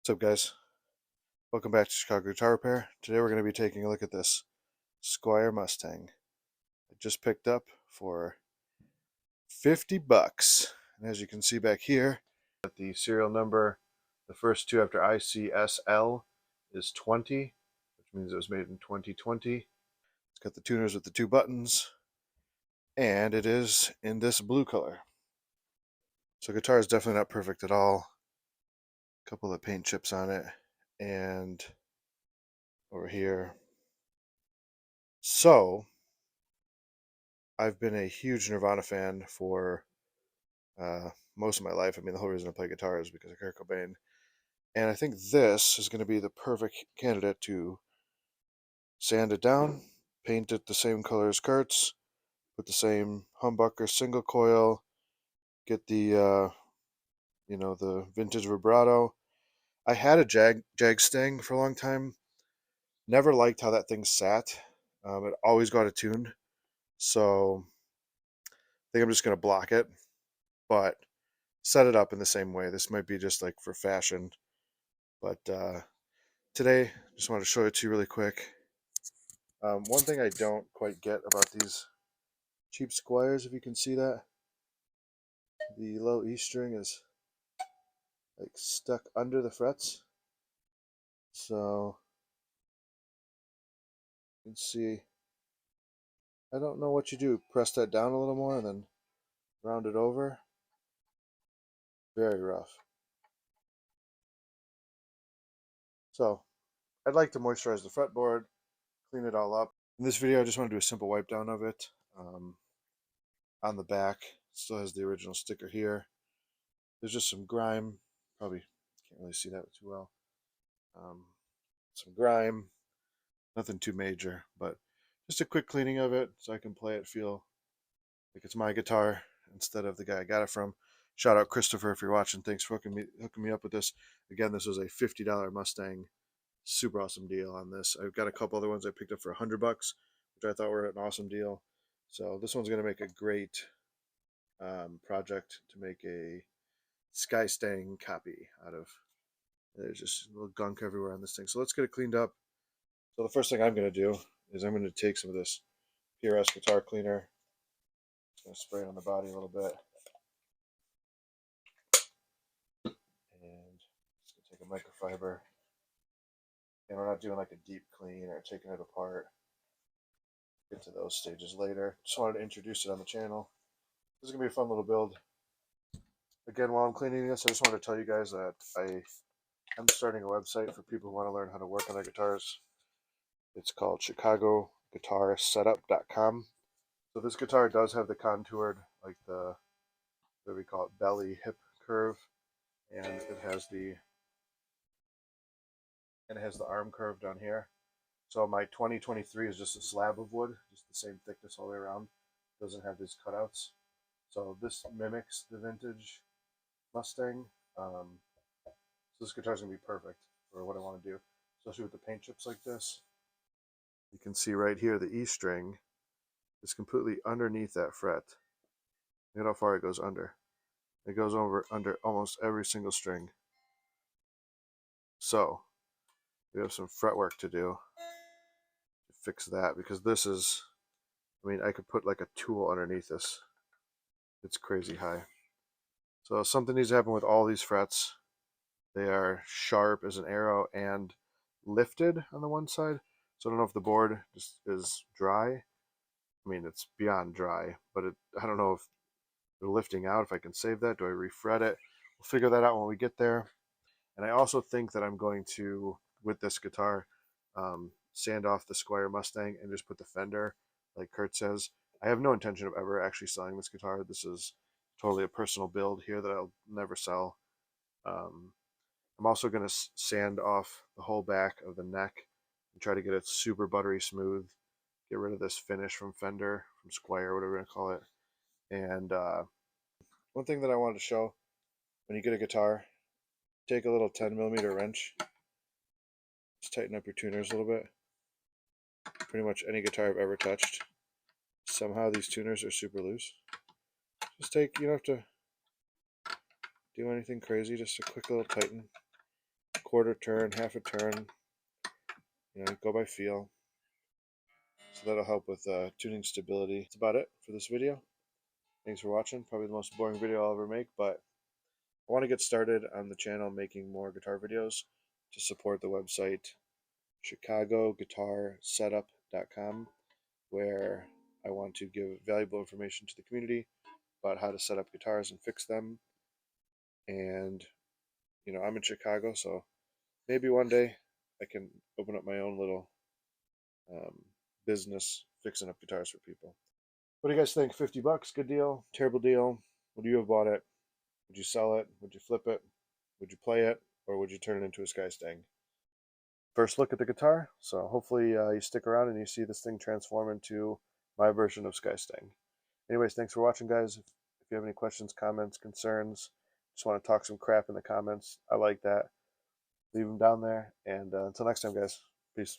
What's up, guys? Welcome back to Chicago Guitar Repair. Today we're going to be taking a look at this Squire Mustang I just picked up for 50 bucks. And as you can see back here, the serial number, the first two after ICSL is 20, which means it was made in 2020. It's got the tuners with the two buttons, and it is in this blue color. So guitar is definitely not perfect at all. A couple of paint chips on it, and over here. So I've been a huge Nirvana fan for most of my life. I mean, the whole reason I play guitar is because of Kurt Cobain. And I think this is going to be the perfect candidate to sand it down, paint it the same color as Kurt's, put the same humbucker single coil, get the the vintage vibrato. I had a Jag for a long time. Never liked how that thing sat. It always got a tune. So I think I'm just going to block it, but set it up in the same way. This might be just like for fashion, but today just wanted to show it to you really quick. One thing I don't quite get about these cheap Squires, if you can see that, the low E string is like stuck under the frets. So you can see, I don't know what you do. Press that down a little more and then round it over. Very rough. So I'd like to moisturize the fretboard, clean it all up. In this video, I just want to do a simple wipe down of it. On the back, still has the original sticker here. There's just some grime. Probably can't really see that too well. Some grime. Nothing too major, but just a quick cleaning of it so I can play it, feel like it's my guitar instead of the guy I got it from. Shout out Christopher if you're watching. Thanks for hooking me up with this. Again, this was a $50 Mustang. Super awesome deal on this. I've got a couple other ones I picked up for $100, which I thought were an awesome deal. So this one's going to make a great project to make a Skystang copy out of. There's just a little gunk everywhere on this thing. So let's get it cleaned up. So the first thing I'm going to do is I'm going to take some of this PRS guitar cleaner. Just going to spray it on the body a little bit. And just going to take a microfiber. And we're not doing like a deep clean or taking it apart. Get to those stages later. Just wanted to introduce it on the channel. This is going to be a fun little build. Again, while I'm cleaning this, I just want to tell you guys that I'm starting a website for people who want to learn how to work on their guitars. It's called ChicagoGuitarSetup.com. So this guitar does have the contoured, like the, what we call it, belly hip curve, and it has the arm curve down here. So my 2023 is just a slab of wood, just the same thickness all the way around. It doesn't have these cutouts. So this mimics the vintage Mustang. So this guitar is going to be perfect for what I want to do, especially with the paint chips like this. You can see right here the E string is completely underneath that fret. Look at how far it goes under. It goes under almost every single string. So we have some fret work to do to fix that, because this is, I mean, I could put like a tool underneath this. It's crazy high. So something needs to happen with all these frets. They are sharp as an arrow and lifted on the one side. So I don't know if the board just is dry. I mean, it's beyond dry, but I don't know if they're lifting out, if I can save that. Do I refret it? We'll figure that out when we get there. And I also think that I'm going to, with this guitar, sand off the Squire Mustang and just put the Fender, like Kurt says. I have no intention of ever actually selling this guitar. This is totally a personal build here that I'll never sell. I'm also going to sand off the whole back of the neck and try to get it super buttery smooth. Get rid of this finish from Fender, from Squire, whatever you call it. And one thing that I wanted to show, when you get a guitar, take a little 10mm wrench, just tighten up your tuners a little bit. Pretty much any guitar I've ever touched, somehow these tuners are super loose. Just you don't have to do anything crazy, just a quick little tighten. quarter turn, half a turn, go by feel. So that'll help with tuning stability. That's about it for this video. Thanks for watching. Probably the most boring video I'll ever make, but I want to get started on the channel making more guitar videos to support the website chicagoguitarsetup.com, where I want to give valuable information to the community about how to set up guitars and fix them. And I'm in Chicago, so maybe one day I can open up my own little business fixing up guitars for people. What do you guys think? $50, good deal, terrible deal? Would you have bought it? Would you sell it? Would you flip it? Would you play it? Or would you turn it into a Skystang? First look at the guitar, so hopefully you stick around and you see this thing transform into my version of Skystang. Anyways, thanks for watching, guys. If you have any questions, comments, concerns, just want to talk some crap in the comments, I like that. Leave them down there, and until next time, guys, peace.